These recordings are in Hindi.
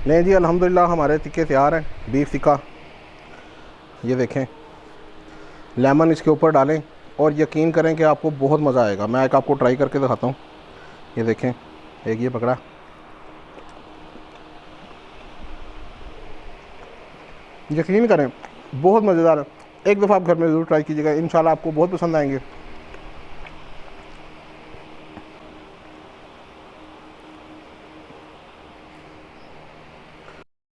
नहीं जी, अल्हम्दुलिल्लाह हमारे टिक्के तैयार हैं। बीफ टिक्का, ये देखें, लेमन इसके ऊपर डालें और यकीन करें कि आपको बहुत मज़ा आएगा। मैं एक आपको ट्राई करके दिखाता हूँ। ये देखें, एक ये पकड़ा, यकीन करें बहुत मज़ेदार है। एक दफ़ा आप घर में ज़रूर ट्राई कीजिएगा, इंशाल्लाह आपको बहुत पसंद आएंगे।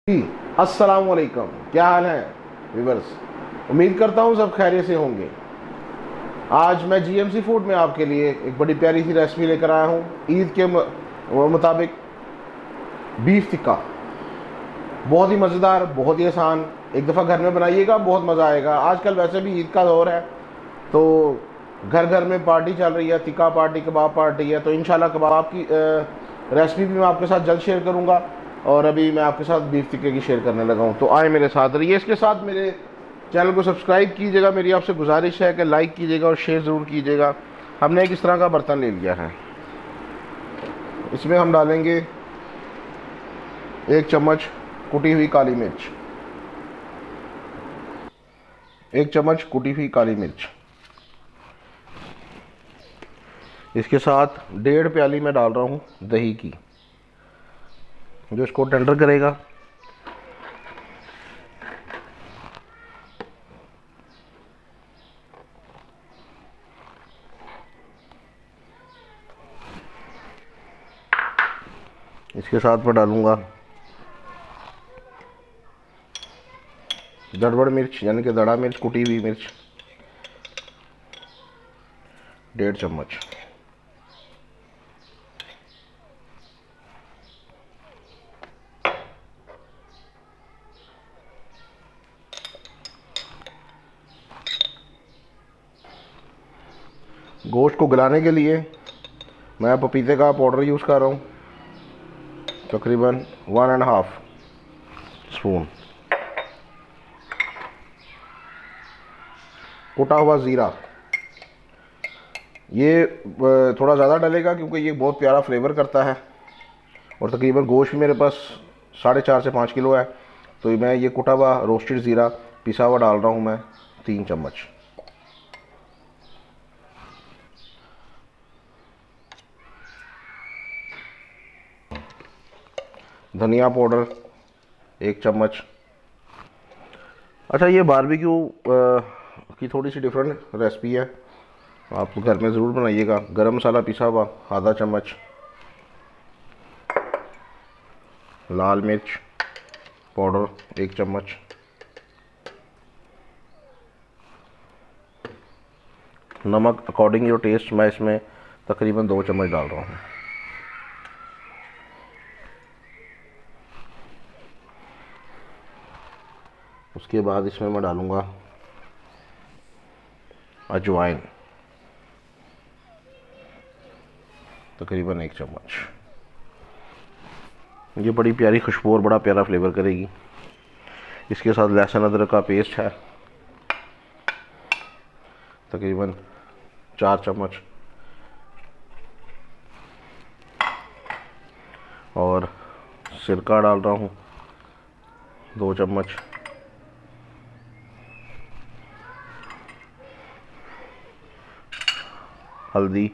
जी, अस्सलाम वालेकुम, क्या हाल है व्यूअर्स। उम्मीद करता हूँ सब खैरियत से होंगे। आज मैं जीएमसी फूड में आपके लिए एक बड़ी प्यारी सी रेसिपी लेकर आया हूँ। ईद के मुताबिक बीफ टिक्का, बहुत ही मज़ेदार, बहुत ही आसान। एक दफ़ा घर में बनाइएगा, बहुत मज़ा आएगा। आजकल वैसे भी ईद का दौर है, तो घर घर में पार्टी चल रही है, टिक्का पार्टी, कबाब पार्टी है। तो इंशाल्लाह कबाब की रेसिपी भी मैं आपके साथ जल्द शेयर करूँगा। और अभी मैं आपके साथ बीफ टिक्के की शेयर करने लगा हूँ, तो आए मेरे साथ रहिए। इसके साथ मेरे चैनल को सब्सक्राइब कीजिएगा। मेरी आपसे गुजारिश है कि लाइक कीजिएगा और शेयर ज़रूर कीजिएगा। हमने एक इस तरह का बर्तन ले लिया है, इसमें हम डालेंगे 1 चम्मच कुटी हुई काली मिर्च, 1 चम्मच कुटी हुई काली मिर्च। इसके साथ 1.5 प्याली मैं डाल रहा हूँ दही की, जो इसको टेंडर करेगा। इसके साथ मैं डालूंगा दड़बड़ मिर्च, यानी कि दड़ा मिर्च, कुटी हुई मिर्च, 1.5 चम्मच। गोश्त को गलाने के लिए मैं पपीते का पाउडर यूज़ कर रहा हूँ, तकरीबन 1.5 स्पून। कुटा हुआ ज़ीरा, ये थोड़ा ज़्यादा डलेगा क्योंकि ये बहुत प्यारा फ्लेवर करता है। और तकरीबन गोश्त भी मेरे पास 4.5 से 5 किलो है, तो मैं ये कुटा हुआ रोस्टेड ज़ीरा पिसा हुआ डाल रहा हूँ मैं 3 चम्मच। धनिया पाउडर 1 चम्मच। अच्छा, ये बारबेक्यू की थोड़ी सी डिफरेंट रेसिपी है, आप घर में ज़रूर बनाइएगा। गरम मसाला पिसा हुआ आधा चम्मच, लाल मिर्च पाउडर 1 चम्मच, नमक अकॉर्डिंग योर टेस्ट, मैं इसमें तकरीबन 2 चम्मच डाल रहा हूँ। उसके बाद इसमें मैं डालूँगा अजवाइन, तकरीबन 1 चम्मच। ये बड़ी प्यारी खुशबू और बड़ा प्यारा फ्लेवर करेगी। इसके साथ लहसुन अदरक का पेस्ट है, तकरीबन 4 चम्मच। और सिरका डाल रहा हूँ 2 चम्मच। हल्दी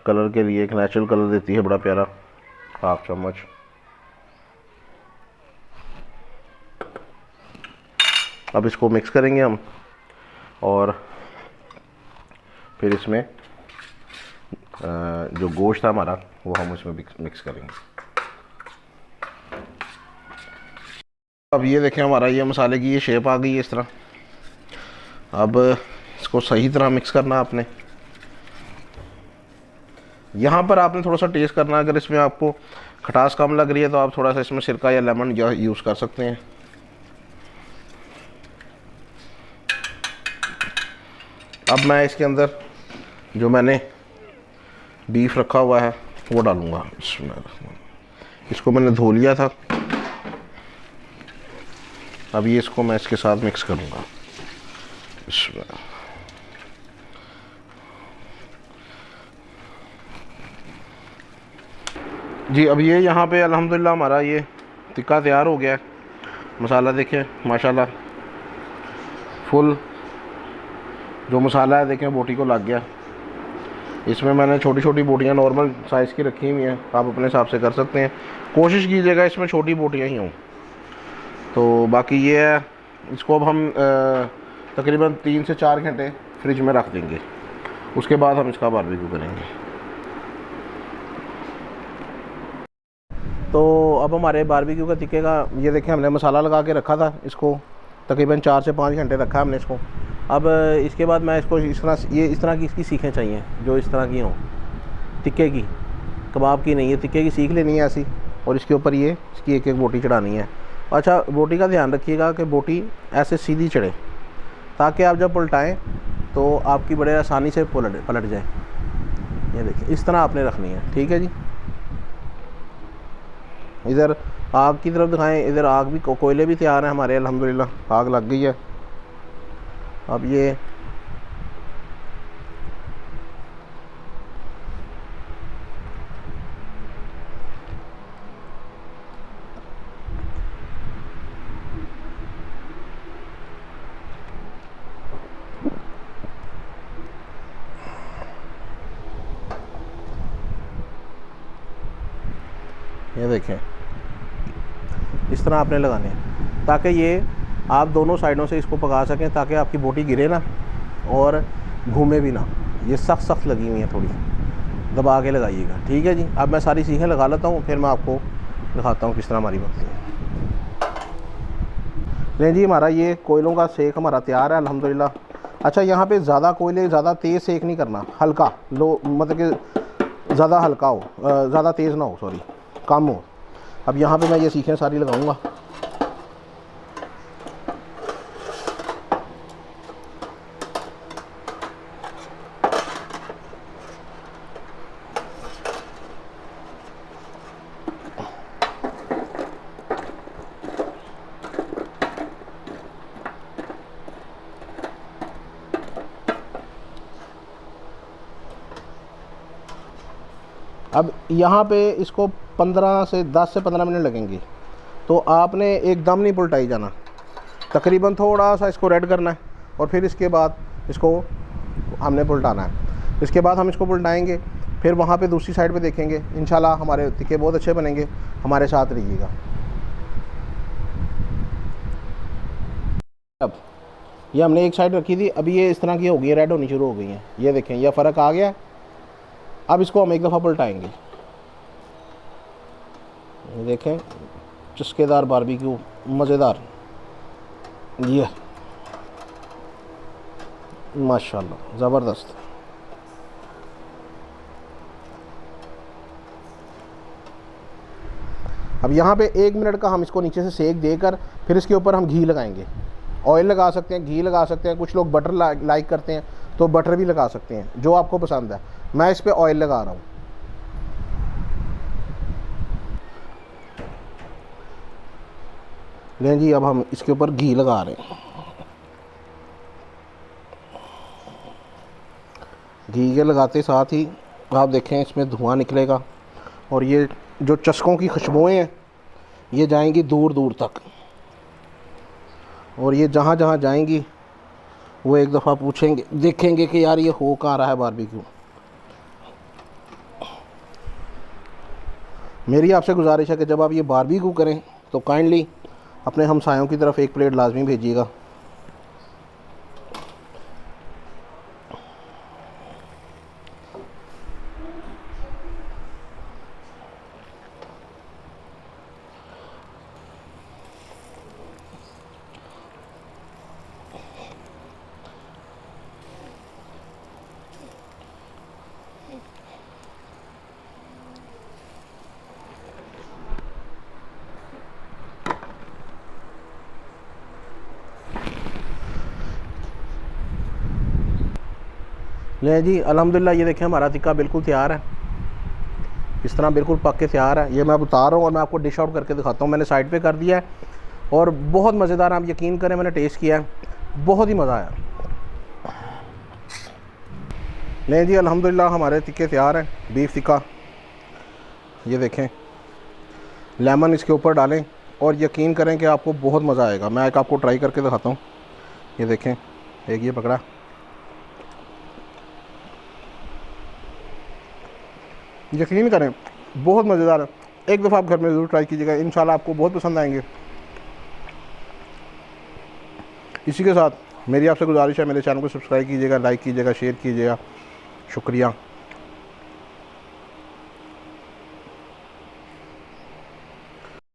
कलर के लिए, एक नेचुरल कलर देती है बड़ा प्यारा, 1/2 चम्मच। अब इसको मिक्स करेंगे हम, और फिर इसमें जो गोश्त था हमारा वो हम इसमें मिक्स करेंगे। अब ये देखें, हमारा ये मसाले की ये शेप आ गई है इस तरह। अब इसको सही तरह मिक्स करना आपने। यहाँ पर आपने थोड़ा सा टेस्ट करना, अगर इसमें आपको खटास कम लग रही है तो आप थोड़ा सा इसमें सिरका या लेमन यूज़ कर सकते हैं। अब मैं इसके अंदर जो मैंने बीफ रखा हुआ है वो डालूँगा। इसको मैंने धो लिया था, अब ये इसको मैं इसके साथ मिक्स करूँगा। जी, अब ये यहाँ पे अल्हम्दुलिल्लाह हमारा ये टिक्का तैयार हो गया है। मसाला देखें माशाल्लाह फुल जो मसाला है देखें बोटी को लग गया। इसमें मैंने छोटी छोटी बोटियाँ नॉर्मल साइज़ की रखी हुई हैं, आप अपने हिसाब से कर सकते हैं। कोशिश कीजिएगा इसमें छोटी बोटियाँ ही हों। तो बाकी ये है, इसको अब हम तकरीबन 3 से 4 घंटे फ्रिज में रख देंगे, उसके बाद हम इसका बारबेक्यू करेंगे। तो अब हमारे बारबेक्यू का टिक्के का ये देखें हमने मसाला लगा के रखा था, इसको तकरीबन 4 से 5 घंटे रखा हमने इसको। अब इसके बाद मैं इसको इस तरह की इसकी सीखें चाहिए जो इस तरह की हों, टिक्के की, कबाब की नहीं है, टिक्के की सीख लेनी है ऐसी, और इसके ऊपर ये इसकी एक एक बोटी चढ़ानी है। अच्छा बोटी का ध्यान रखिएगा कि बोटी ऐसे सीधी चढ़े, ताकि आप जब पलटाएं तो आपकी बड़े आसानी से पलट जाए। ये देखिए इस तरह आपने रखनी है, ठीक है जी। इधर आग की तरफ दिखाएं, इधर आग भी कोयले भी तैयार हैं हमारे, अल्हम्दुलिल्लाह आग लग गई है। अब ये देखें इस तरह आपने लगाने हैं ताकि ये आप दोनों साइडों से इसको पका सकें, ताकि आपकी बोटी गिरे ना और घूमे भी ना। ये सख्त लगी हुई है, थोड़ी दबा के लगाइएगा, ठीक है जी। अब मैं सारी सीखें लगा लेता हूँ, फिर मैं आपको दिखाता हूँ किस तरह हमारी बनती है। नहीं जी हमारा ये कोयलों का सेक हमारा तैयार है अल्हम्दुलिल्लाह। अच्छा यहाँ पे ज़्यादा कोयले ज़्यादा तेज़ सेक नहीं करना, हल्का लो, मतलब कि ज़्यादा हल्का हो, ज़्यादा तेज़ ना हो, सॉरी कम हो। अब यहाँ पे मैं ये सीखें सारी लगाऊंगा। अब यहाँ पे इसको 10 से 15 मिनट लगेंगे, तो आपने एकदम नहीं पलटाई जाना, तकरीबन थोड़ा सा इसको रेड करना है और फिर इसके बाद इसको हमने पलटाना है। इसके बाद हम इसको पलटाएंगे, फिर वहाँ पे दूसरी साइड पे देखेंगे, इंशाल्लाह हमारे टिक्के बहुत अच्छे बनेंगे। हमारे साथ रहिएगा। अब ये हमने एक साइड रखी थी, अभी ये इस तरह की हो गई है, रेड होनी शुरू हो गई है, ये देखें यह फ़र्क आ गया। अब इसको हम एक दफ़ा पलटाएंगे, देखें चस्केदार बारबेक्यू मज़ेदार, ये माशाल्लाह ज़बरदस्त। अब यहाँ पे 1 मिनट का हम इसको नीचे से सेक देकर फिर इसके ऊपर हम घी लगाएंगे। ऑयल लगा सकते हैं, घी लगा सकते हैं, कुछ लोग बटर लाइक करते हैं तो बटर भी लगा सकते हैं, जो आपको पसंद है। मैं इस पे ऑयल लगा रहा हूँ। लें जी अब हम इसके ऊपर घी लगा रहे हैं। घी के लगाते साथ ही आप देखें इसमें धुआं निकलेगा और ये जो चस्कों की खुशबुएं हैं ये जाएंगी दूर दूर तक, और ये जहाँ जहाँ जाएंगी वो एक दफ़ा पूछेंगे, देखेंगे कि यार ये हो कहाँ रहा है बारबेक्यू। मेरी आपसे गुजारिश है कि जब आप ये बारबेक्यू करें तो काइंडली अपने हमसायों की तरफ एक प्लेट लाजमी भेजिएगा। ले जी अल्हम्दुलिल्लाह ये देखें हमारा टिक्का बिल्कुल तैयार है, इस तरह बिल्कुल पक के तैयार है। ये मैं अब उतार रहा हूँ और मैं आपको डिश आउट करके दिखाता हूँ। मैंने साइड पे कर दिया है और बहुत मज़ेदार, आप यकीन करें मैंने टेस्ट किया है, बहुत ही मज़ा आया। नहीं जी अल्हम्दुलिल्लाह हमारे टिक्के तैयार हैं, बीफ टिक्का। ये देखें लेमन इसके ऊपर डालें और यकीन करें कि आपको बहुत मज़ा आएगा। मैं एक आपको ट्राई करके दिखाता हूँ। ये देखें, एक ये पकड़ा, यकीन करें बहुत मज़ेदार है। एक दफ़ा आप घर में ज़रूर ट्राई कीजिएगा, इंशाल्लाह आपको बहुत पसंद आएंगे। इसी के साथ मेरी आपसे गुजारिश है, मेरे चैनल को सब्सक्राइब कीजिएगा, लाइक कीजिएगा, शेयर कीजिएगा। शुक्रिया।